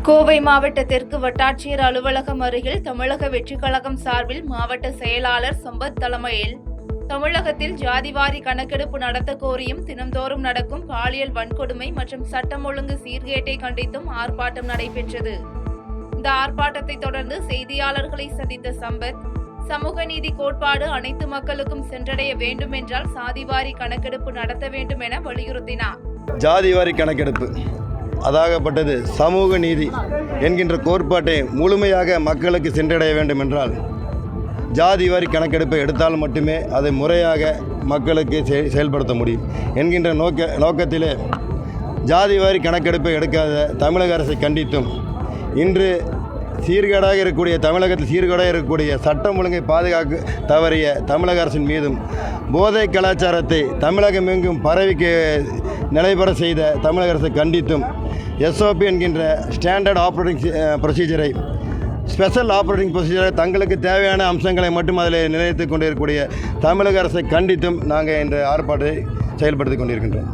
கோவை மாவட்ட தெற்கு வட்டாட்சியர் அலுவலகம் அருகில் தமிழக வெற்றிக் கழகம் சார்பில் மாவட்ட செயலாளர் சம்பத் தலைமையில் தமிழகத்தில் ஜாதிவாரி கணக்கெடுப்பு நடத்த கோரியும் தினந்தோறும் நடக்கும் பாலியல் வன்கொடுமை மற்றும் சட்டம் ஒழுங்கு சீர்கேட்டை கண்டித்தும் ஆர்ப்பாட்டம் நடைபெற்றது. இந்த ஆர்ப்பாட்டத்தை தொடர்ந்து செய்தியாளர்களை சந்தித்த சம்பத், சமூக நீதி கோட்பாடு அனைத்து மக்களுக்கும் சென்றடைய வேண்டும் என்றால் சாதிவாரி கணக்கெடுப்பு நடத்த வேண்டும் என வலியுறுத்தினார். ஜாதிவாரி கணக்கெடுப்பு அதாகப்பட்டது சமூக நீதி என்கின்ற கோட்பாட்டை முழுமையாக மக்களுக்கு சென்றடைய வேண்டும் என்றால் ஜாதிவாரி கணக்கெடுப்பை எடுத்தால் மட்டுமே அதை முறையாக மக்களுக்கு செயல்படுத்த முடியும் என்கின்ற நோக்கத்திலே ஜாதிவாரி கணக்கெடுப்பை எடுக்காத தமிழக அரசை கண்டித்தும், இன்று சீர்கேடாக இருக்கக்கூடிய தமிழகத்தில் சீர்கேடாக இருக்கக்கூடிய சட்டம் ஒழுங்கை பாதுகாக்க தவறிய தமிழக அரசின் மீதும், போதை கலாச்சாரத்தை தமிழகம் எங்கும் பரவிக்க நிலைபெற செய்த தமிழக அரசை கண்டித்தும், எஸ்ஓபி என்கின்ற ஸ்டாண்டர்ட் ஆப்ரேட்டிங் ப்ரொசீஜரை ஸ்பெஷல் ஆப்ரேட்டிங் ப்ரொசீஜரை தங்களுக்கு தேவையான அம்சங்களை மட்டும் அதில் நிலைநிறுத்திக் கொண்டிருக்கக்கூடிய தமிழக அரசை கண்டித்தும் நாங்கள் இன்று ஆர்ப்பாட்டத்தை செயல்படுத்திக் கொண்டிருக்கின்றோம்.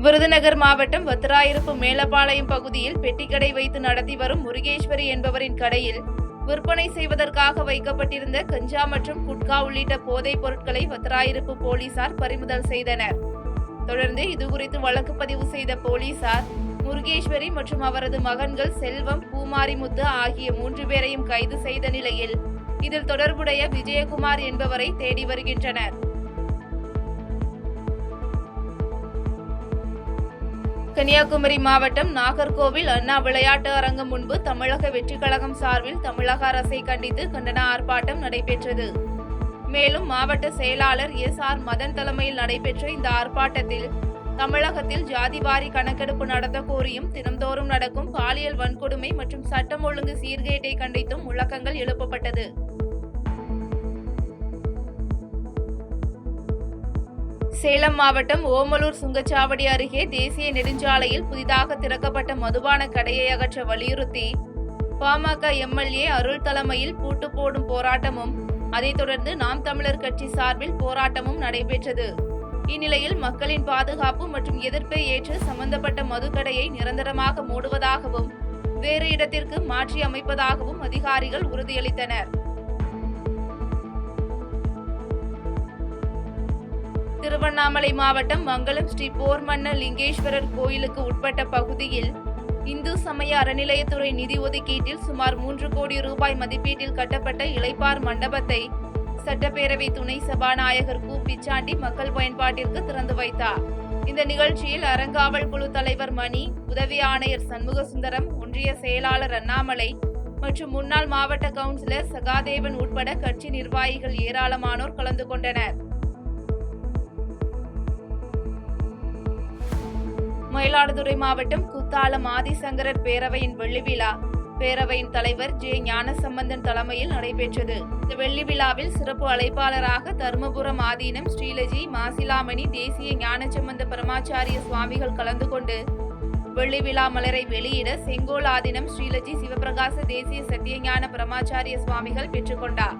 விருதுநகர் மாவட்டம் வத்திராயிருப்பு மேலப்பாளையம் பகுதியில் பெட்டிக்கடை வைத்து நடத்தி வரும் முருகேஸ்வரி என்பவரின் கடையில் விற்பனை செய்வதற்காக வைக்கப்பட்டிருந்த கஞ்சா மற்றும் குட்கா உள்ளிட்ட போதைப் பொருட்களை வத்திராயிருப்பு போலீசார் பறிமுதல் செய்தனர். தொடர்ந்து இதுகுறித்து வழக்கு பதிவு செய்த போலீசார் முருகேஸ்வரி மற்றும் அவரது மகன்கள் செல்வம், பூமாரிமுத்து ஆகிய 3 பேரையும் கைது செய்த நிலையில் இதில் தொடர்புடைய விஜயகுமார் என்பவரை தேடி வருகின்றனர். கன்னியாகுமரி மாவட்டம் நாகர்கோவில் அண்ணா விளையாட்டு அரங்கம் முன்பு தமிழக வெற்றிக் கழகம் சார்பில் தமிழக அரசை கண்டித்து கண்டன ஆர்ப்பாட்டம் நடைபெற்றது. மேலும் மாவட்ட செயலாளர் SR மதன் தலைமையில் நடைபெற்ற இந்த ஆர்ப்பாட்டத்தில் தமிழகத்தில் ஜாதிவாரி கணக்கெடுப்பு நடத்த கோரியும் தினந்தோறும் நடக்கும் பாலியல் வன்கொடுமை மற்றும் சட்டம் ஒழுங்கு சீர்கேட்டை கண்டித்தும் முழக்கங்கள் எழுப்பப்பட்டது. சேலம் மாவட்டம் ஓமலூர் சுங்கச்சாவடி அருகே தேசிய நெடுஞ்சாலையில் புதிதாக திறக்கப்பட்ட மதுபான கடையை அகற்ற வலியுறுத்தி பாமக MLA அருள் தலைமையில் பூட்டு போடும் போராட்டமும், அதைத் தொடர்ந்து நாம் தமிழர் கட்சி சார்பில் போராட்டமும் நடைபெற்றது. இந்நிலையில் மக்களின் பாதுகாப்பு மற்றும் எதிர்ப்பை ஏற்று சம்பந்தப்பட்ட மதுக்கடையை நிரந்தரமாக மூடுவதாகவும் வேறு இடத்திற்கு மாற்றி அமைப்பதாகவும் அதிகாரிகள் உறுதியளித்தனர். திருவண்ணாமலை மாவட்டம் மங்கலம் ஸ்ரீ போர்மன்ன லிங்கேஸ்வரர் கோயிலுக்கு உட்பட்ட பகுதியில் இந்து சமய அறநிலையத்துறை நிதி ஒதுக்கீட்டில் சுமார் 3 கோடி ரூபாய் மதிப்பீட்டில் கட்டப்பட்ட இளைப்பார் மண்டபத்தை சட்டப்பேரவை துணை சபாநாயகர் கு. பிச்சாண்டி மக்கள் பயன்பாட்டிற்கு திறந்து வைத்தார். இந்த நிகழ்ச்சியில் அறங்காவல் குழு தலைவர் மணி, உதவி ஆணையர் சண்முகசுந்தரம், ஒன்றிய செயலாளர் அண்ணாமலை மற்றும் முன்னாள் மாவட்ட கவுன்சிலர் சகாதேவன் உட்பட கட்சி நிர்வாகிகள் ஏராளமானோர் கலந்து கொண்டனர். மயிலாடுதுறை மாவட்டம் குத்தாலம் ஆதிசங்கரர் பேரவையின் வெள்ளி விழா பேரவையின் தலைவர் ஜே. ஞானசம்பந்தன் தலைமையில் நடைபெற்றது. இந்த வெள்ளி விழாவில் சிறப்பு அழைப்பாளராக தருமபுரம் ஆதீனம் ஸ்ரீலஜி மாசிலாமணி தேசிய ஞானசம்பந்த பரமாச்சாரிய சுவாமிகள் கலந்து கொண்டு வெள்ளி விழா மலரை வெளியிட செங்கோல் ஆதீனம் ஸ்ரீலஜி சிவபிரகாச தேசிய சத்தியஞான பரமாச்சாரிய சுவாமிகள் பெற்றுக்கொண்டார்.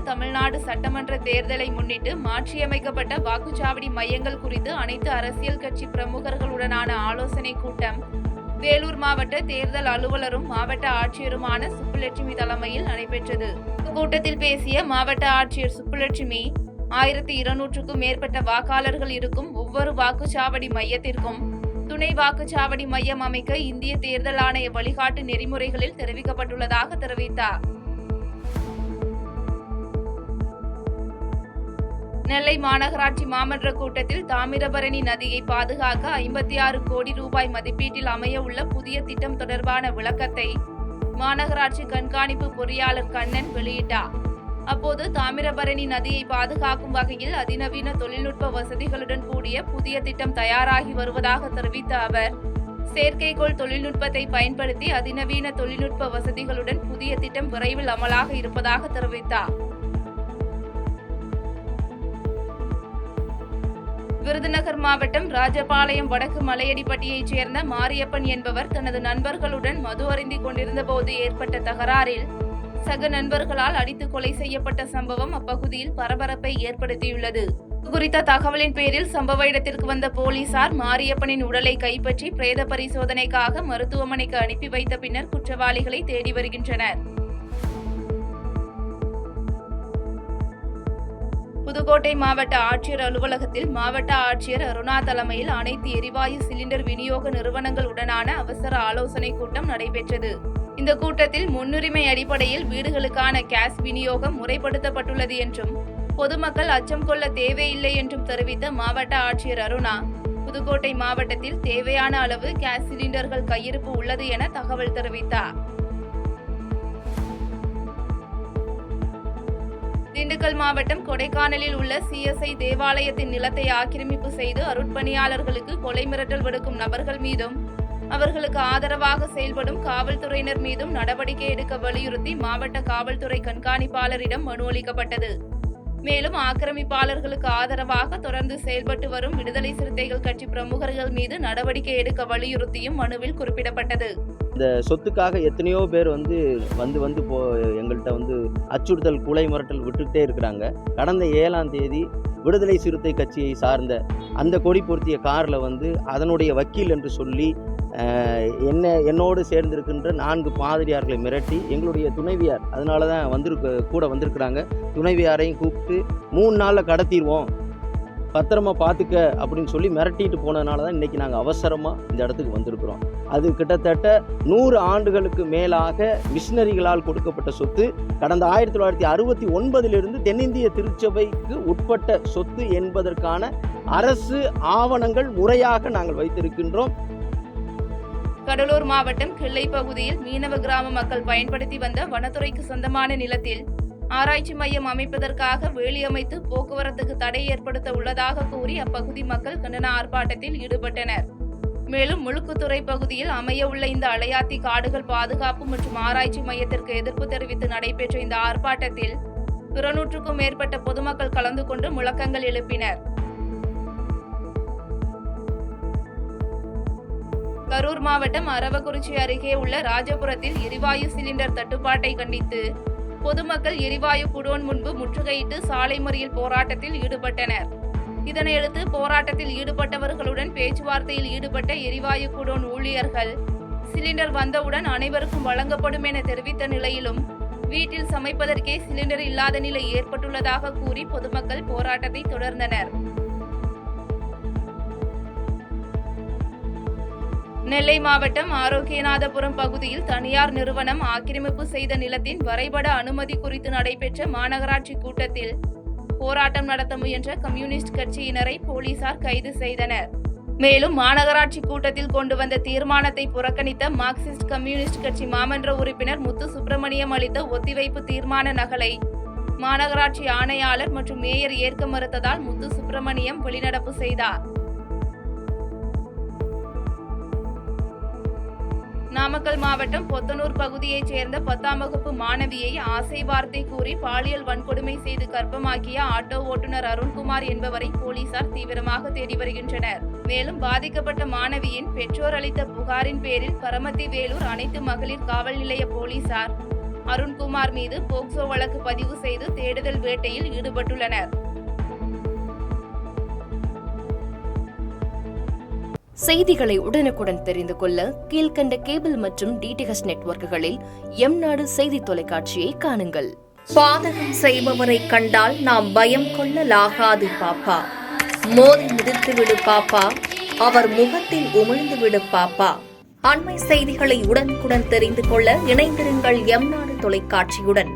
தமிழ்நாடு சட்டமன்ற தேர்தலை முன்னிட்டு மாற்றியமைக்கப்பட்ட வாக்குச்சாவடி மையங்கள் குறித்து அனைத்து அரசியல் கட்சி பிரமுகர்களுடனான ஆலோசனை கூட்டம் வேலூர் மாவட்ட தேர்தல் அலுவலரும் மாவட்ட ஆட்சியருமான சுப்புலட்சுமி தலைமையில் நடைபெற்றது. கூட்டத்தில் பேசிய மாவட்ட ஆட்சியர் சுப்புலட்சுமி, 1200க்கும் மேற்பட்ட வாக்காளர்கள் இருக்கும் ஒவ்வொரு வாக்குச்சாவடி மையத்திற்கும் துணை வாக்குச்சாவடி மையம் அமைக்க இந்திய தேர்தல் ஆணைய வழிகாட்டு நெறிமுறைகளில் தெரிவிக்கப்பட்டுள்ளதாக தெரிவித்தார். நெல்லை மாநகராட்சி மாமன்ற கூட்டத்தில் தாமிரபரணி நதியை பாதுகாக்க 56 கோடி ரூபாய் மதிப்பீட்டில் அமைய உள்ள புதிய திட்டம் தொடர்பான விளக்கத்தை மாநகராட்சி கண்காணிப்பு பொறியாளர் கண்ணன் வெளியிட்டார். அப்போது தாமிரபரணி நதியை பாதுகாக்கும் வகையில் அதிநவீன தொழில்நுட்ப வசதிகளுடன் கூடிய புதிய திட்டம் தயாராகி வருவதாக தெரிவித்த அவர், செயற்கைக்கோள் தொழில்நுட்பத்தை பயன்படுத்தி அதிநவீன தொழில்நுட்ப வசதிகளுடன் புதிய திட்டம் விரைவில் அமலாக இருப்பதாக தெரிவித்தார். விருதுநகர் மாவட்டம் ராஜபாளையம் வடக்கு மலையடிப்பட்டியைச் சேர்ந்த மாரியப்பன் என்பவர் தனது நண்பர்களுடன் மது அருந்திக் கொண்டிருந்த போது ஏற்பட்ட தகராறில் சக நண்பர்களால் அடித்து கொலை செய்யப்பட்ட சம்பவம் அப்பகுதியில் பரபரப்பை ஏற்படுத்தியுள்ளது. குறித்த தகவலின் பேரில் சம்பவ இடத்திற்கு வந்த போலீசார் மாரியப்பனின் உடலை கைப்பற்றி பிரேத பரிசோதனைக்காக மருத்துவமனைக்கு அனுப்பி வைத்த பின்னர் குற்றவாளிகளை தேடி வருகின்றனர். புதுக்கோட்டை மாவட்ட ஆட்சியர் அலுவலகத்தில் மாவட்ட ஆட்சியர் அருணா தலைமையில் அனைத்து எரிவாயு சிலிண்டர் விநியோக நிறுவனங்களுடனான அவசர ஆலோசனை கூட்டம் நடைபெற்றது. இந்த கூட்டத்தில் முன்னுரிமை அடிப்படையில் வீடுகளுக்கான கேஸ் விநியோகம் முறைப்படுத்தப்பட்டுள்ளது என்றும் பொதுமக்கள் அச்சம் கொள்ள தேவையில்லை என்றும் தெரிவித்த மாவட்ட ஆட்சியர் அருணா, புதுக்கோட்டை மாவட்டத்தில் தேவையான அளவு கேஸ் சிலிண்டர்கள் கையிருப்பு உள்ளது என தகவல் தெரிவித்தார். திண்டுக்கல் மாவட்டம் கொடைக்கானலில் உள்ள CSI தேவாலயத்தின் நிலத்தை ஆக்கிரமிப்பு செய்து அருட்பணியாளர்களுக்கு கொலை மிரட்டல் விடுக்கும் நபர்கள் மீதும் அவர்களுக்கு ஆதரவாக செயல்படும் காவல்துறையினர் மீதும் நடவடிக்கை எடுக்க வலியுறுத்தி மாவட்ட காவல்துறை கண்காணிப்பாளரிடம் மனு அளிக்கப்பட்டது. மேலும் ஆக்கிரமிப்பாளர்களுக்கு ஆதரவாக தொடர்ந்து செயல்பட்டு வரும் விடுதலை சிறுத்தைகள் கட்சி பிரமுகர்கள் மீது நடவடிக்கை எடுக்க வலியுறுத்தியும் மனுவில் குறிப்பிடப்பட்டது. இந்த சொத்துக்காக எத்தனையோ பேர் எங்கள்கிட்ட அச்சுறுத்தல் கொலை மிரட்டல் விட்டுக்கிட்டே இருக்கிறாங்க. கடந்த 7ஆம் தேதி விடுதலை சிறுத்தை கட்சியை சார்ந்த அந்த கொடி பொருத்திய காரில் அதனுடைய வக்கீல் என்று சொல்லி என்னோடு சேர்ந்திருக்கின்ற 4 பாதிரியார்களை மிரட்டி எங்களுடைய துணைவியார், அதனால தான் கூட வந்திருக்கிறாங்க, துணைவியாரையும் கூப்பிட்டு 3 நாளில் கடத்திடுவோம், பத்திரமா பார்த்துக்க அப்படின்னு சொல்லி மிரட்டிட்டு போனதுனால தான் இன்றைக்கி நாங்கள் அவசரமாக இந்த இடத்துக்கு வந்திருக்கிறோம். அது கிட்டத்தட்ட 100 ஆண்டுகளுக்கு மேலாக மிஷினரிகளால் கொடுக்கப்பட்ட சொத்து. கடந்த 1969 தென்னிந்திய திருச்சபைக்கு உட்பட்ட சொத்து என்பதற்கான அரசு ஆவணங்கள் முறையாக நாங்கள் வைத்திருக்கின்றோம். கடலூர் மாவட்டம் கிள்ளை பகுதியில் மீனவ கிராம மக்கள் பயன்படுத்தி வந்த வனத்துறைக்கு சொந்தமான நிலத்தில் ஆராய்ச்சி மையம் அமைப்பதற்காக வேலி அமைத்து போக்குவரத்துக்கு தடை ஏற்படுத்த உள்ளதாக கூறி அப்பகுதி மக்கள் கண்டன ஆர்ப்பாட்டத்தில் ஈடுபட்டனர். மேலும் முழுக்குத்துறை பகுதியில் அமைய உள்ள இந்த அலையாத்தி காடுகள் பாதுகாப்பு மற்றும் ஆராய்ச்சி மையத்திற்கு எதிர்ப்பு தெரிவித்து நடைபெற்ற இந்த ஆர்ப்பாட்டத்தில் 200க்கும் மேற்பட்ட பொதுமக்கள் கலந்து கொண்டு முழக்கங்கள் எழுப்பினர். கரூர் மாவட்டம் அரவக்குறிச்சி அருகே உள்ள ராஜபுரத்தில் எரிவாயு சிலிண்டர் தட்டுப்பாட்டை கண்டித்து பொதுமக்கள் எரிவாயு குடோன் முன்பு முற்றுகையிட்டு சாலை மறியல் போராட்டத்தில் ஈடுபட்டனர். இதனையடுத்து போராட்டத்தில் ஈடுபட்டவர்களுடன் பேச்சுவார்த்தையில் ஈடுபட்ட எரிவாயு குடோன் ஊழியர்கள் சிலிண்டர் வந்தவுடன் அனைவருக்கும் வழங்கப்படும் என தெரிவித்த நிலையிலும் வீட்டில் சமைப்பதற்கே சிலிண்டர் இல்லாத நிலை ஏற்பட்டுள்ளதாக கூறி பொதுமக்கள் போராட்டத்தை தொடர்ந்தனர். நெல்லை மாவட்டம் ஆரோக்கியநாதபுரம் பகுதியில் தனியார் நிறுவனம் ஆக்கிரமிப்பு செய்த நிலத்தின் வரைபட அனுமதி குறித்து நடைபெற்ற மாநகராட்சி கூட்டத்தில் போராட்டம் நடத்த முயன்ற கம்யூனிஸ்ட் கட்சியினரை போலீசார் கைது செய்தனர். மேலும் மாநகராட்சி கூட்டத்தில் கொண்டு வந்த தீர்மானத்தை புறக்கணித்த மார்க்சிஸ்ட் கம்யூனிஸ்ட் கட்சி மாமன்ற உறுப்பினர் முத்து சுப்பிரமணியம் அளித்த ஒத்திவைப்பு தீர்மான நகலை மாநகராட்சி ஆணையாளர் மற்றும் மேயர் ஏற்க மறுத்ததால் முத்து சுப்பிரமணியம் வெளிநடப்பு செய்தார். நாமக்கல் மாவட்டம் பொத்தனூர் பகுதியைச் சேர்ந்த 10ஆம் வகுப்பு மாணவியை ஆசை வார்த்தை கூறி பாலியல் வன்கொடுமை செய்து கர்ப்பமாக்கிய ஆட்டோ ஓட்டுநர் அருண்குமார் என்பவரை போலீசார் தீவிரமாக தேடி வருகின்றனர். மேலும் பாதிக்கப்பட்ட மாணவியின் பெற்றோர் அளித்த புகாரின் பேரில் பரமத்தி வேலூர் அனைத்து மகளிர் காவல் நிலைய போலீசார் அருண்குமார் மீது போக்சோ வழக்கு பதிவு செய்து தேடுதல் வேட்டையில் ஈடுபட்டுள்ளனர். செய்திகளை உடனுக்குடன் தெரிந்து கொள்ள கீழ்கண்ட கேபிள் மற்றும் DTH நெட்வொர்க்குகளில் எம்நாடு செய்தி தொலைக்காட்சியை காணுங்கள். பாதகம் செய்பவரை கண்டால் நாம் பயம் கொள்ளலாகாது பாப்பா. மோதி மிதித்துவிடு பாப்பா, அவர் முகத்தில் உமிழ்ந்துவிடு பாப்பா. அண்மை செய்திகளை உடனுக்குடன் தெரிந்து கொள்ள இணைந்திருங்கள் எம்நாடு தொலைக்காட்சியுடன்.